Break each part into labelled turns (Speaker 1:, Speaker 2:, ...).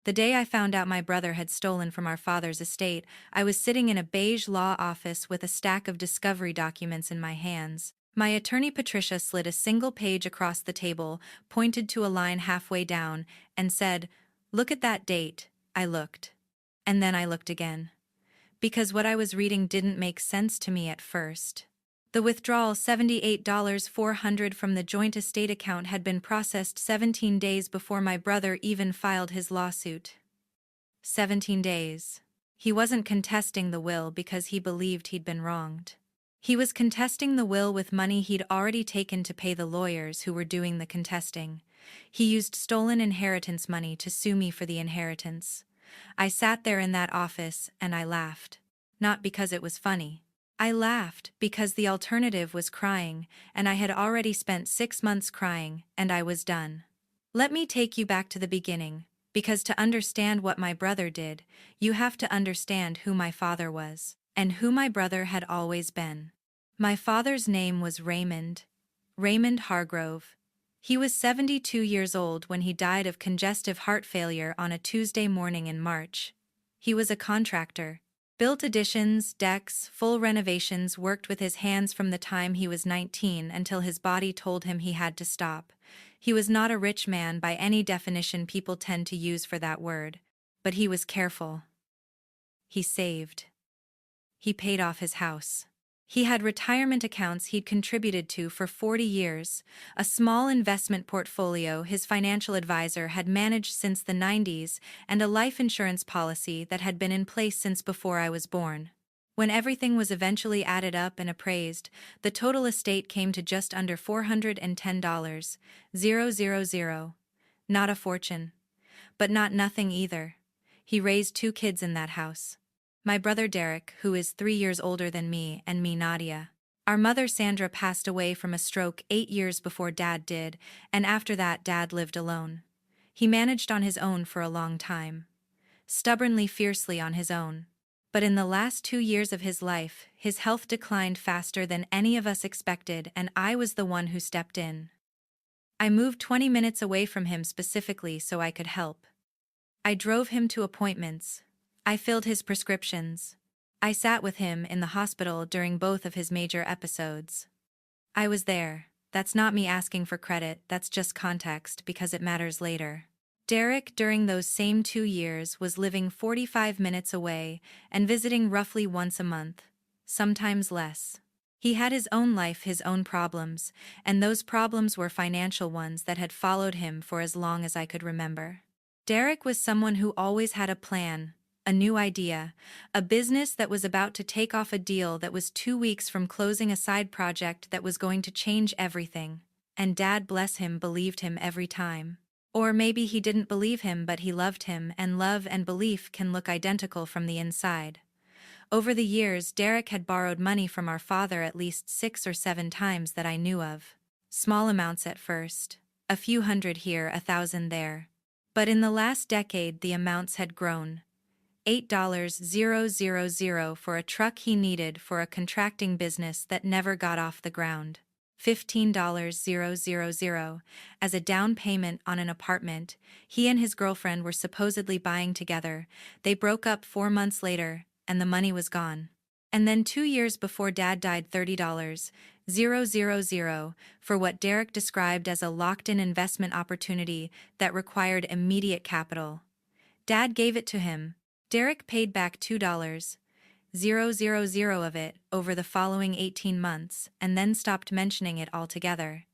Speaker 1: The day I found out my brother had stolen from our father's estate, I was sitting in a beige law office with a stack of discovery documents in my hands. My attorney Patricia slid a single page across the table, pointed to a line halfway down, and said, "Look at that date." I looked. And then I looked again. Because what I was reading didn't make sense to me at first. The withdrawal $78,400 from the joint estate account had been processed 17 days before my brother even filed his lawsuit. 17 days. He wasn't contesting the will because he believed he'd been wronged. He was contesting the will with money he'd already taken to pay the lawyers who were doing the contesting. He used stolen inheritance money to sue me for the inheritance. I sat there in that office and I laughed. Not because it was funny. I laughed because the alternative was crying, and I had already spent 6 months crying, and I was done. Let me take you back to the beginning, because to understand what my brother did, you have to understand who my father was, and who my brother had always been. My father's name was Raymond Hargrove. He was 72 years old when he died of congestive heart failure on a Tuesday morning in March. He was a contractor. Built additions, decks, full renovations, worked with his hands from the time he was 19 until his body told him he had to stop. He was not a rich man by any definition people tend to use for that word, but he was careful. He saved. He paid off his house. He had retirement accounts he'd contributed to for 40 years, a small investment portfolio his financial advisor had managed since the 90s, and a life insurance policy that had been in place since before I was born. When everything was eventually added up and appraised, the total estate came to just under $410. Not a fortune. But not nothing either. He raised 2 kids in that house. My brother Derek, who is 3 years older than me, and me Nadia. Our mother Sandra passed away from a stroke 8 years before Dad did, and after that Dad lived alone. He managed on his own for a long time. Stubbornly, fiercely on his own. But in the last 2 years of his life, his health declined faster than any of us expected, and I was the one who stepped in. I moved 20 minutes away from him specifically so I could help. I drove him to appointments. I filled his prescriptions. I sat with him in the hospital during both of his major episodes. I was there. That's not me asking for credit, that's just context because it matters later. Derek, during those same 2 years, was living 45 minutes away and visiting roughly once a month, sometimes less. He had his own life, his own problems, and those problems were financial ones that had followed him for as long as I could remember. Derek was someone who always had a plan, a new idea, a business that was about to take off, a deal that was 2 weeks from closing, a side project that was going to change everything. And Dad, bless him, believed him every time. Or maybe he didn't believe him, but he loved him, and love and belief can look identical from the inside. Over the years, Derek had borrowed money from our father at least 6 or 7 times that I knew of. Small amounts at first. A few hundred here, 1,000 there. But in the last decade the amounts had grown. $8,000 for a truck he needed for a contracting business that never got off the ground. $15,000 as a down payment on an apartment he and his girlfriend were supposedly buying together. They broke up 4 months later, and the money was gone. And then 2 years before Dad died, $30,000 for what Derek described as a locked-in investment opportunity that required immediate capital. Dad gave it to him. Derek paid back $2,000 of it over the following 18 months and then stopped mentioning it altogether.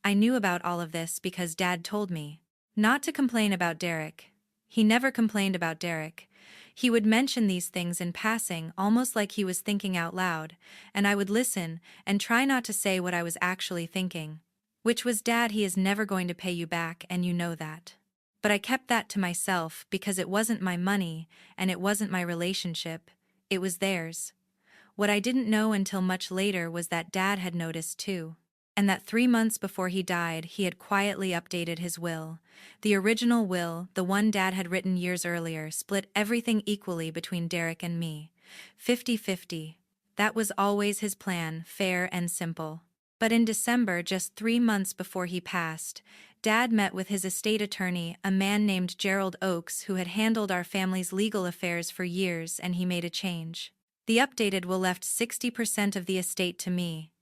Speaker 1: I knew about all of this because Dad told me not to complain about Derek. He never complained about Derek. He would mention these things in passing, almost like he was thinking out loud, and I would listen and try not to say what I was actually thinking, which was, "Dad, he is never going to pay you back, and you know that." But I kept that to myself because it wasn't my money and it wasn't my relationship, it was theirs. What I didn't know until much later was that Dad had noticed too. And that 3 months before he died he had quietly updated his will. The original will, the one Dad had written years earlier, split everything equally between Derek and me. 50-50. That was always his plan, fair and simple. But in December, just 3 months before he passed, Dad met with his estate attorney, a man named Gerald Oakes, who had handled our family's legal affairs for years, and he made a change. The updated will left 60% of the estate to me,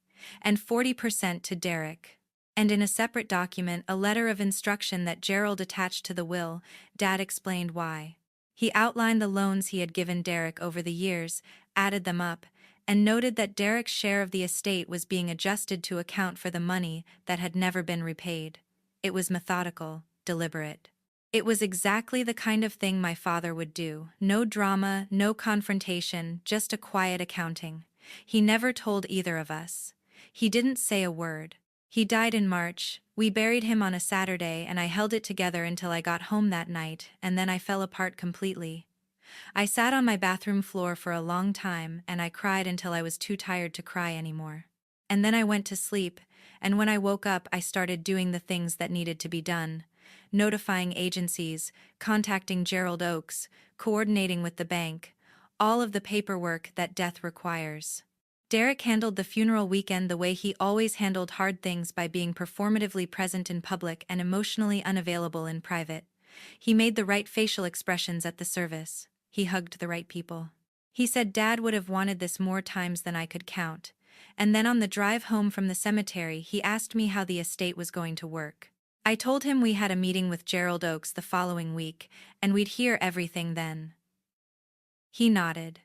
Speaker 1: and 40% to Derek. And in a separate document, a letter of instruction that Gerald attached to the will, Dad explained why. He outlined the loans he had given Derek over the years, added them up, and noted that Derek's share of the estate was being adjusted to account for the money that had never been repaid. It was methodical, deliberate. It was exactly the kind of thing my father would do. No drama, no confrontation, just a quiet accounting. He never told either of us. He didn't say a word. He died in March. We buried him on a Saturday, and I held it together until I got home that night, and then I fell apart completely. I sat on my bathroom floor for a long time, and I cried until I was too tired to cry anymore. And then I went to sleep, and when I woke up I started doing the things that needed to be done. Notifying agencies, contacting Gerald Oakes, coordinating with the bank, all of the paperwork that death requires. Derek handled the funeral weekend the way he always handled hard things, by being performatively present in public and emotionally unavailable in private. He made the right facial expressions at the service. He hugged the right people. He said Dad would have wanted this more times than I could count. And then on the drive home from the cemetery, he asked me how the estate was going to work. I told him we had a meeting with Gerald Oakes the following week, and we'd hear everything then. He nodded.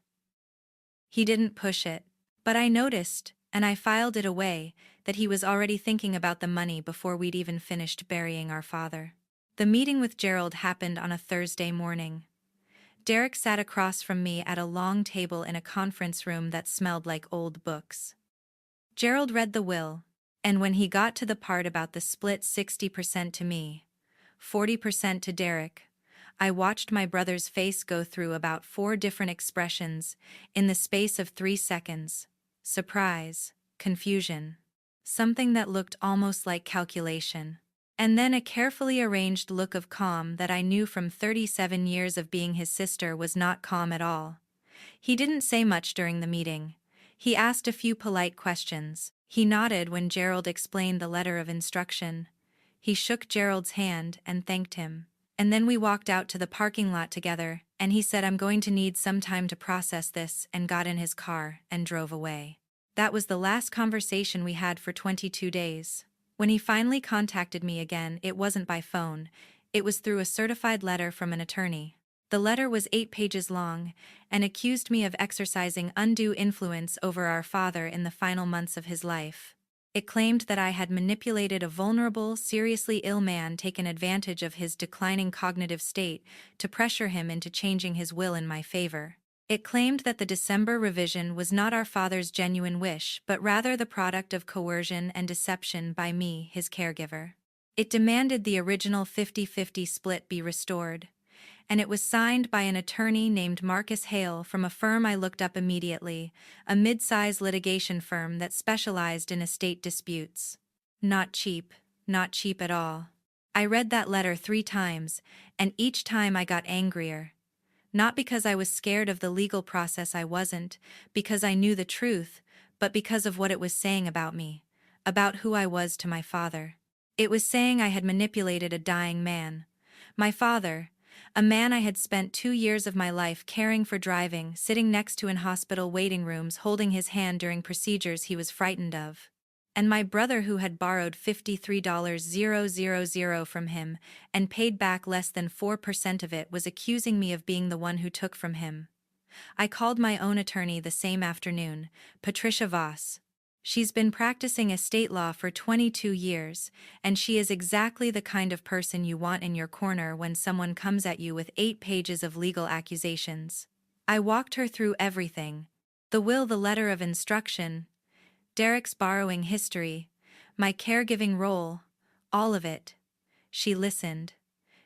Speaker 1: He didn't push it, but I noticed, and I filed it away, that he was already thinking about the money before we'd even finished burying our father. The meeting with Gerald happened on a Thursday morning. Derek sat across from me at a long table in a conference room that smelled like old books. Gerald read the will, and when he got to the part about the split 60% to me, 40% to Derek, I watched my brother's face go through about 4 different expressions in the space of 3 seconds. Surprise, confusion, something that looked almost like calculation, and then a carefully arranged look of calm that I knew from 37 years of being his sister was not calm at all. He didn't say much during the meeting. He asked a few polite questions. He nodded when Gerald explained the letter of instruction. He shook Gerald's hand and thanked him. And then we walked out to the parking lot together, and he said I'm going to need some time to process this, and got in his car and drove away. That was the last conversation we had for 22 days. When he finally contacted me again, it wasn't by phone. It was through a certified letter from an attorney. The letter was 8 pages long, and accused me of exercising undue influence over our father in the final months of his life. It claimed that I had manipulated a vulnerable, seriously ill man, taken advantage of his declining cognitive state to pressure him into changing his will in my favor. It claimed that the December revision was not our father's genuine wish, but rather the product of coercion and deception by me, his caregiver. It demanded the original 50-50 split be restored, and it was signed by an attorney named Marcus Hale from a firm I looked up immediately, a mid-size litigation firm that specialized in estate disputes. Not cheap at all. I read that letter 3 times, and each time I got angrier. Not because I was scared of the legal process, I wasn't, because I knew the truth, but because of what it was saying about me, about who I was to my father. It was saying I had manipulated a dying man. My father, a man I had spent 2 years of my life caring for, driving, sitting next to in hospital waiting rooms, holding his hand during procedures he was frightened of. And my brother, who had borrowed $53,000 from him and paid back less than 4% of it, was accusing me of being the one who took from him. I called my own attorney the same afternoon, Patricia Voss. She's been practicing estate law for 22 years, and she is exactly the kind of person you want in your corner when someone comes at you with 8 pages of legal accusations. I walked her through everything: the will, the letter of instruction, Derek's borrowing history, my caregiving role, all of it. She listened.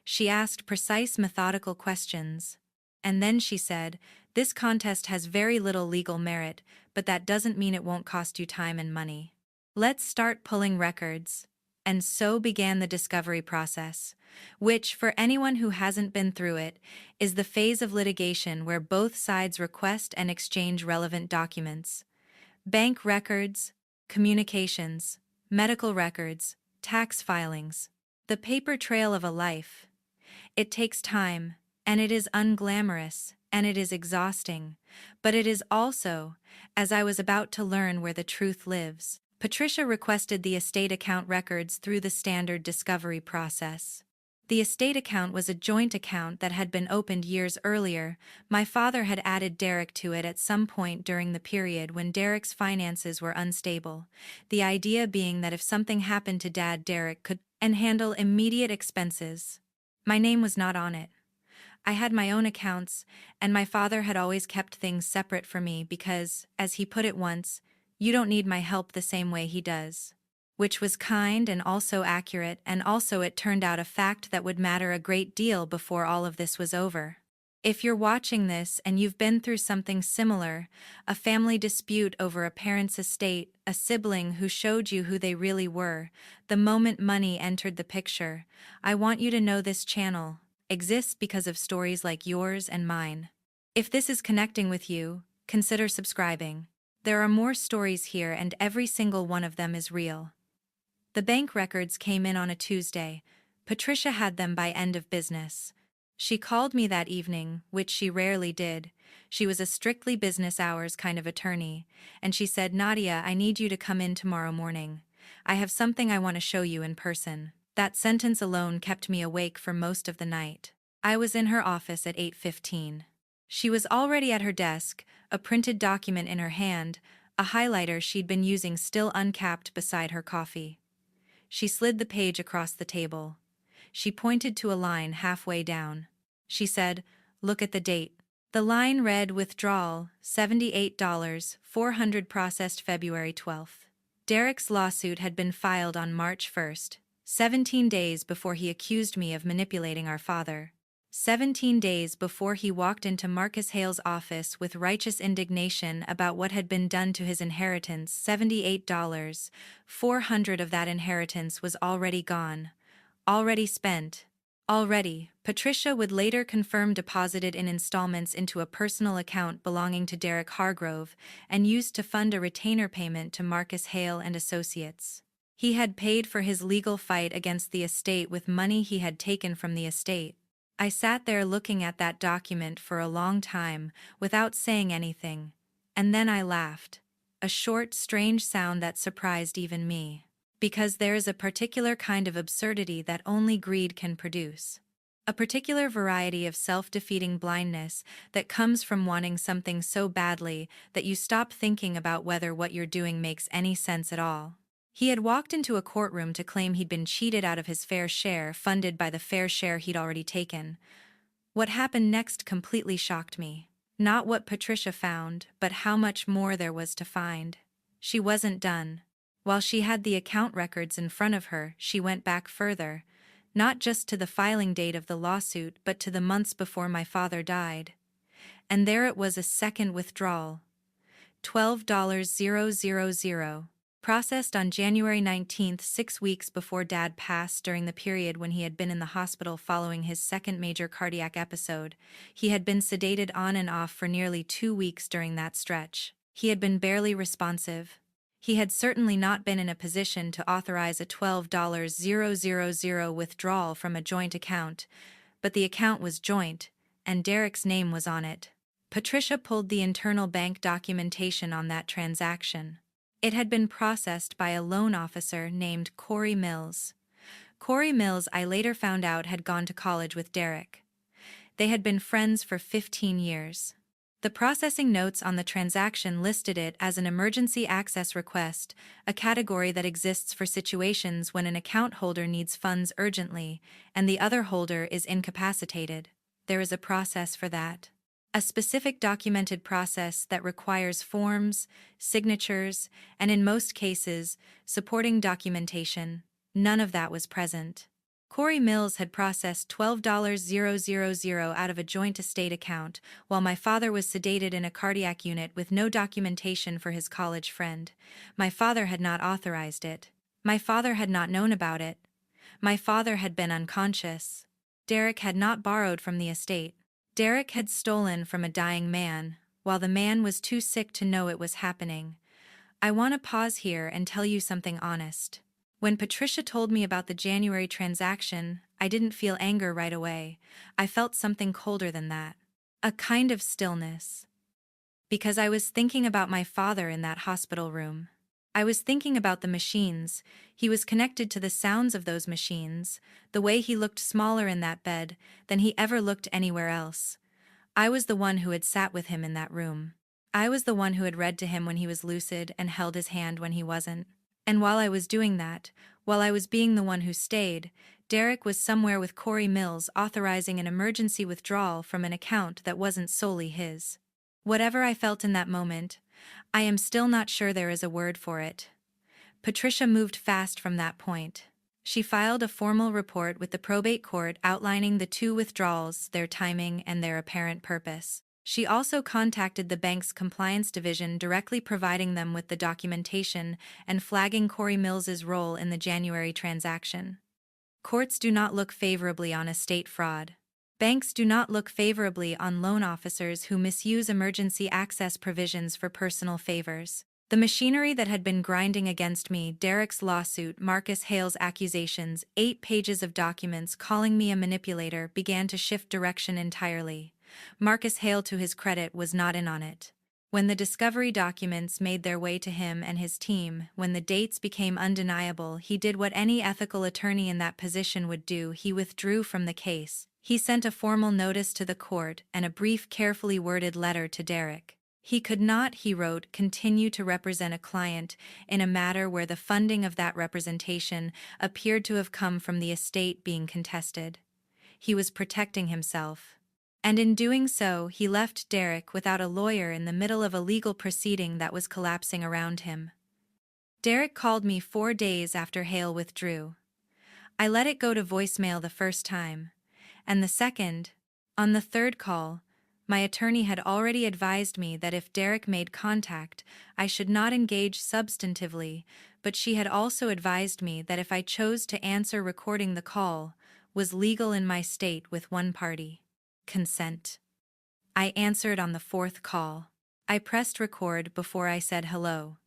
Speaker 1: She asked precise, methodical questions. And then she said, "This contest has very little legal merit, but that doesn't mean it won't cost you time and money. Let's start pulling records." And so began the discovery process, which, for anyone who hasn't been through it, is the phase of litigation where both sides request and exchange relevant documents: bank records, communications, medical records, tax filings. The paper trail of a life. It takes time, and it is unglamorous, and it is exhausting, but it is also, as I was about to learn where the truth lives. Patricia requested the estate account records through the standard discovery process. The estate account was a joint account that had been opened years earlier. My father had added Derek to it at some point during the period when Derek's finances were unstable, the idea being that if something happened to Dad, Derek could and handle immediate expenses. My name was not on it. I had my own accounts, and my father had always kept things separate for me because, as he put it once, "You don't need my help the same way he does." Which was kind and also accurate, and also it turned out a fact that would matter a great deal before all of this was over. If you're watching this and you've been through something similar, a family dispute over a parent's estate, a sibling who showed you who they really were, the moment money entered the picture, I want you to know this channel exists because of stories like yours and mine. If this is connecting with you, consider subscribing. There are more stories here and every single one of them is real. The bank records came in on a Tuesday. Patricia had them by end of business. She called me that evening, which she rarely did. She was a strictly business hours kind of attorney, and she said, "Nadia, I need you to come in tomorrow morning. I have something I want to show you in person." That sentence alone kept me awake for most of the night. I was in her office at 8:15. She was already at her desk, a printed document in her hand, a highlighter she'd been using still uncapped beside her coffee. She slid the page across the table. She pointed to a line halfway down. She said, "Look at the date." The line read, "Withdrawal, $78, 400 processed February 12th. Derek's lawsuit had been filed on March 1st, 17 days before he accused me of manipulating our father. 17 days before he walked into Marcus Hale's office with righteous indignation about what had been done to his inheritance. $78, 400 of that inheritance was already gone. Already spent. Already, Patricia would later confirm deposited in installments into a personal account belonging to Derek Hargrove and used to fund a retainer payment to Marcus Hale and Associates. He had paid for his legal fight against the estate with money he had taken from the estate. I sat there looking at that document for a long time, without saying anything, and then I laughed. A short, strange sound that surprised even me. Because there is a particular kind of absurdity that only greed can produce. A particular variety of self-defeating blindness that comes from wanting something so badly that you stop thinking about whether what you're doing makes any sense at all. He had walked into a courtroom to claim he'd been cheated out of his fair share, funded by the fair share he'd already taken. What happened next completely shocked me. Not what Patricia found, but how much more there was to find. She wasn't done. While she had the account records in front of her, she went back further, not just to the filing date of the lawsuit but to the months before my father died. And there it was, a second withdrawal. $12,000. Processed on January 19th, 6 weeks before Dad passed, during the period when he had been in the hospital following his second major cardiac episode. He had been sedated on and off for nearly 2 weeks during that stretch. He had been barely responsive. He had certainly not been in a position to authorize a $12,000 withdrawal from a joint account, but the account was joint, and Derek's name was on it. Patricia pulled the internal bank documentation on that transaction. It had been processed by a loan officer named Corey Mills. Corey Mills, I later found out, had gone to college with Derek. They had been friends for 15 years. The processing notes on the transaction listed it as an emergency access request, a category that exists for situations when an account holder needs funds urgently and the other holder is incapacitated. There is a process for that. A specific documented process that requires forms, signatures, and in most cases, supporting documentation. None of that was present. Corey Mills had processed $12,000 out of a joint estate account, while my father was sedated in a cardiac unit with no documentation for his college friend. My father had not authorized it. My father had not known about it. My father had been unconscious. Derek had not borrowed from the estate. Derek had stolen from a dying man, while the man was too sick to know it was happening. I want to pause here and tell you something honest. When Patricia told me about the January transaction, I didn't feel anger right away. I felt something colder than that. A kind of stillness. Because I was thinking about my father in that hospital room. I was thinking about the machines. He was connected to the sounds of those machines, the way he looked smaller in that bed than he ever looked anywhere else. I was the one who had sat with him in that room. I was the one who had read to him when he was lucid and held his hand when he wasn't. And while I was doing that, while I was being the one who stayed, Derek was somewhere with Corey Mills authorizing an emergency withdrawal from an account that wasn't solely his. Whatever I felt in that moment, I am still not sure there is a word for it. Patricia moved fast from that point. She filed a formal report with the probate court outlining the two withdrawals, their timing, and their apparent purpose. She also contacted the bank's compliance division, directly providing them with the documentation and flagging Corey Mills's role in the January transaction. Courts do not look favorably on estate fraud. Banks do not look favorably on loan officers who misuse emergency access provisions for personal favors. The machinery that had been grinding against me, Derek's lawsuit, Marcus Hale's accusations, 8 pages of documents calling me a manipulator, began to shift direction entirely. Marcus Hale, to his credit, was not in on it. When the discovery documents made their way to him and his team, when the dates became undeniable, he did what any ethical attorney in that position would do: he withdrew from the case. He sent a formal notice to the court and a brief, carefully worded letter to Derek. He could not, he wrote, continue to represent a client in a matter where the funding of that representation appeared to have come from the estate being contested. He was protecting himself. And in doing so, he left Derek without a lawyer in the middle of a legal proceeding that was collapsing around him. Derek called me 4 days after Hale withdrew. I let it go to voicemail the first time. And the second. On the third call, my attorney had already advised me that if Derek made contact, I should not engage substantively, but she had also advised me that if I chose to answer, recording the call was legal in my state with one party. Consent. I answered on the 4th call. I pressed record before I said hello.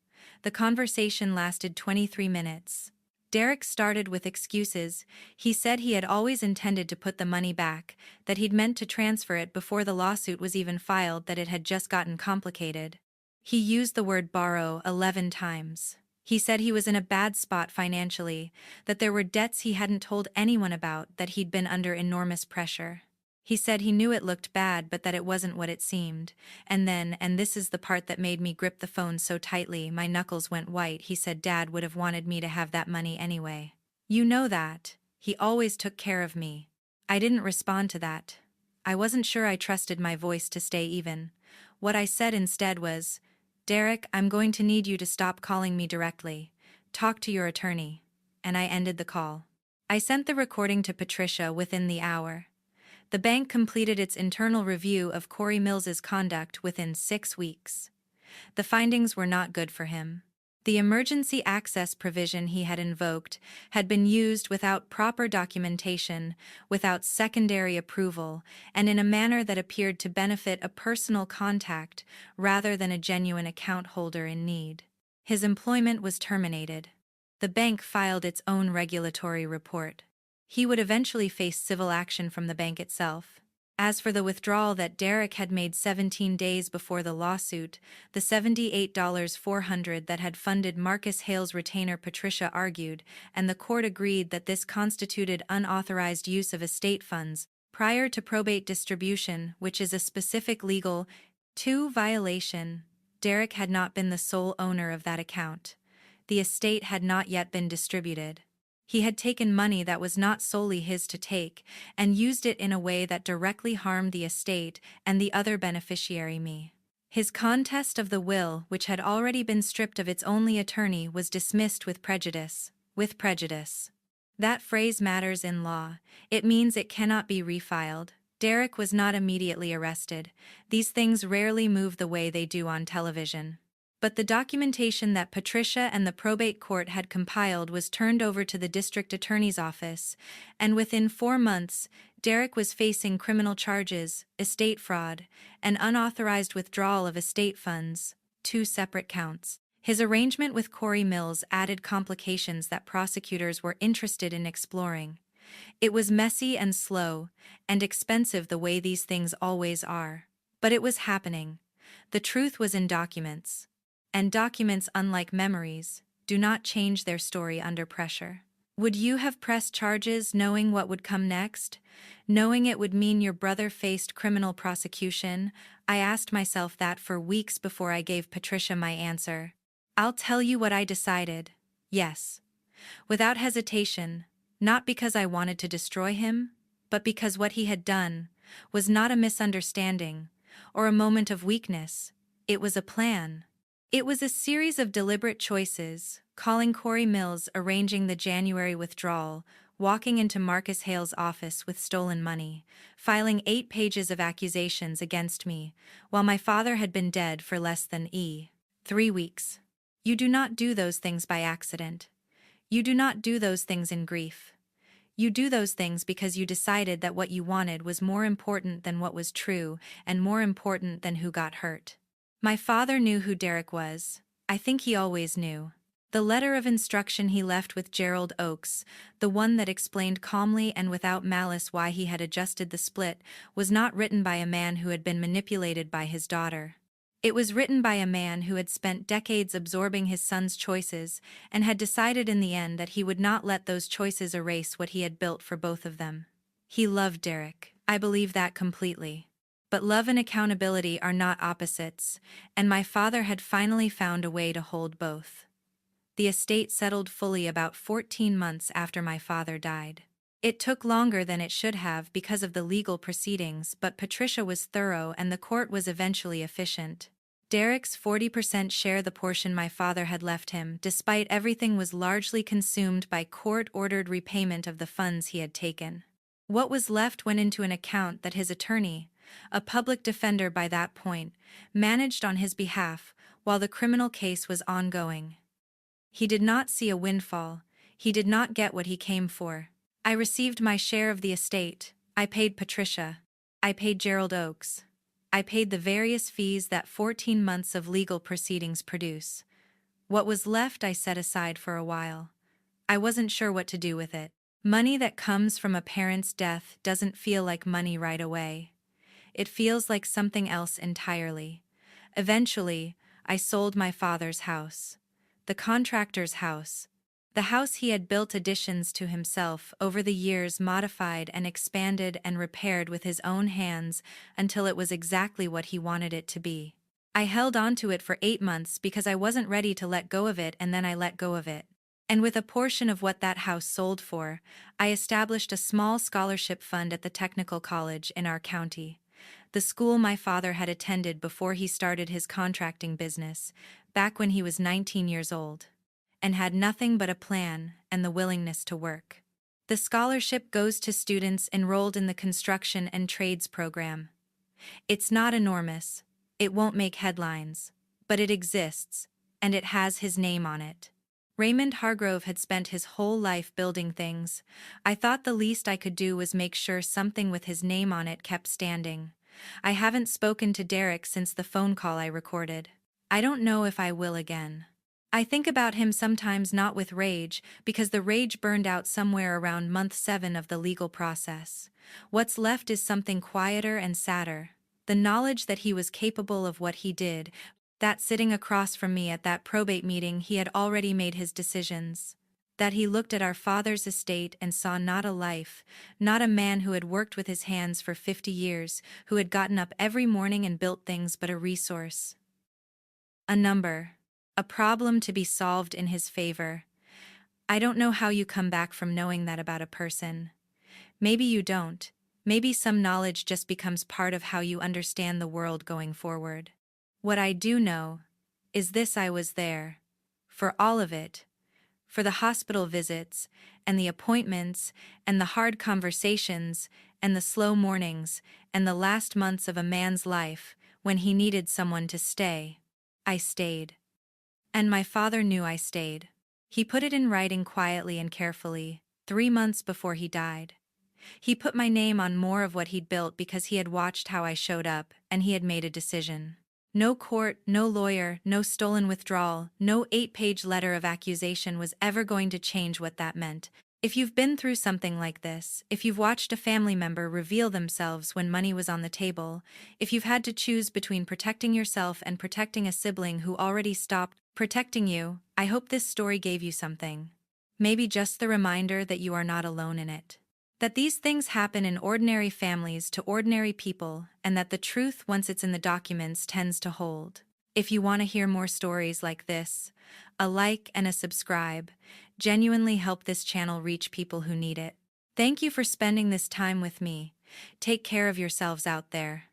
Speaker 1: The conversation lasted 23 minutes. Derek started with excuses. He said he had always intended to put the money back, that he'd meant to transfer it before the lawsuit was even filed, that it had just gotten complicated. He used the word borrow 11 times. He said he was in a bad spot financially, that there were debts he hadn't told anyone about, that he'd been under enormous pressure. He said he knew it looked bad, but that it wasn't what it seemed. And then, and this is the part that made me grip the phone so tightly, my knuckles went white, he said Dad would have wanted me to have that money anyway. You know that. He always took care of me. I didn't respond to that. I wasn't sure I trusted my voice to stay even. What I said instead was, Derek, I'm going to need you to stop calling me directly. Talk to your attorney. And I ended the call. I sent the recording to Patricia within the hour. The bank completed its internal review of Corey Mills's conduct within 6 weeks. The findings were not good for him. The emergency access provision he had invoked had been used without proper documentation, without secondary approval, and in a manner that appeared to benefit a personal contact rather than a genuine account holder in need. His employment was terminated. The bank filed its own regulatory report. He would eventually face civil action from the bank itself. As for the withdrawal that Derek had made 17 days before the lawsuit, the $78,400 that had funded Marcus Hale's retainer, Patricia argued, and the court agreed that this constituted unauthorized use of estate funds prior to probate distribution, which is a specific legal 2 violation. Derek had not been the sole owner of that account. The estate had not yet been distributed. He had taken money that was not solely his to take, and used it in a way that directly harmed the estate and the other beneficiary, me. His contest of the will, which had already been stripped of its only attorney, was dismissed with prejudice. With prejudice. That phrase matters in law. It means it cannot be refiled. Derek was not immediately arrested. These things rarely move the way they do on television. But the documentation that Patricia and the probate court had compiled was turned over to the district attorney's office, and within 4 months, Derek was facing criminal charges, estate fraud, and unauthorized withdrawal of estate funds, 2 separate counts. His arrangement with Corey Mills added complications that prosecutors were interested in exploring. It was messy and slow, and expensive the way these things always are. But it was happening. The truth was in documents. And documents, unlike memories, do not change their story under pressure. Would you have pressed charges knowing what would come next? Knowing it would mean your brother faced criminal prosecution? I asked myself that for weeks before I gave Patricia my answer. I'll tell you what I decided. Yes. Without hesitation, not because I wanted to destroy him, but because what he had done was not a misunderstanding or a moment of weakness. It was a plan. It was a series of deliberate choices: calling Corey Mills, arranging the January withdrawal, walking into Marcus Hale's office with stolen money, filing 8 pages of accusations against me, while my father had been dead for less than 3 weeks. You do not do those things by accident. You do not do those things in grief. You do those things because you decided that what you wanted was more important than what was true, and more important than who got hurt. My father knew who Derek was. I think he always knew. The letter of instruction he left with Gerald Oakes, the one that explained calmly and without malice why he had adjusted the split, was not written by a man who had been manipulated by his daughter. It was written by a man who had spent decades absorbing his son's choices and had decided in the end that he would not let those choices erase what he had built for both of them. He loved Derek. I believe that completely. But love and accountability are not opposites, and my father had finally found a way to hold both. The estate settled fully about 14 months after my father died. It took longer than it should have because of the legal proceedings, but Patricia was thorough and the court was eventually efficient. Derek's 40% share, the portion my father had left him, despite everything, was largely consumed by court-ordered repayment of the funds he had taken. What was left went into an account that his attorney, a public defender by that point, managed on his behalf while the criminal case was ongoing. He did not see a windfall. He did not get what he came for. I received my share of the estate. I paid Patricia. I paid Gerald Oakes. I paid the various fees that 14 months of legal proceedings produce. What was left I set aside for a while. I wasn't sure what to do with it. Money that comes from a parent's death doesn't feel like money right away. It feels like something else entirely. Eventually, I sold my father's house. The contractor's house. The house he had built, additions to himself over the years, modified and expanded and repaired with his own hands until it was exactly what he wanted it to be. I held on to it for 8 months because I wasn't ready to let go of it, and then I let go of it. And with a portion of what that house sold for, I established a small scholarship fund at the technical college in our county, the school my father had attended before he started his contracting business, back when he was 19 years old. And had nothing but a plan and the willingness to work. The scholarship goes to students enrolled in the construction and trades program. It's not enormous, it won't make headlines, but it exists, and it has his name on it. Raymond Hargrove had spent his whole life building things. I thought the least I could do was make sure something with his name on it kept standing. I haven't spoken to Derek since the phone call I recorded. I don't know if I will again. I think about him sometimes, not with rage, because the rage burned out somewhere around month 7 of the legal process. What's left is something quieter and sadder. The knowledge that he was capable of what he did, that sitting across from me at that probate meeting he had already made his decisions. That he looked at our father's estate and saw not a life, not a man who had worked with his hands for 50 years, who had gotten up every morning and built things, but a resource. A number. A problem to be solved in his favor. I don't know how you come back from knowing that about a person. Maybe you don't. Maybe some knowledge just becomes part of how you understand the world going forward. What I do know is this: I was there. For all of it. For the hospital visits, and the appointments, and the hard conversations, and the slow mornings, and the last months of a man's life, when he needed someone to stay. I stayed. And my father knew I stayed. He put it in writing quietly and carefully, 3 months before he died. He put my name on more of what he'd built because he had watched how I showed up, and he had made a decision. No court, no lawyer, no stolen withdrawal, no 8-page letter of accusation was ever going to change what that meant. If you've been through something like this, if you've watched a family member reveal themselves when money was on the table, if you've had to choose between protecting yourself and protecting a sibling who already stopped protecting you, I hope this story gave you something. Maybe just the reminder that you are not alone in it. That these things happen in ordinary families to ordinary people, and that the truth, once it's in the documents, tends to hold. If you want to hear more stories like this, a like and a subscribe genuinely help this channel reach people who need it. Thank you for spending this time with me. Take care of yourselves out there.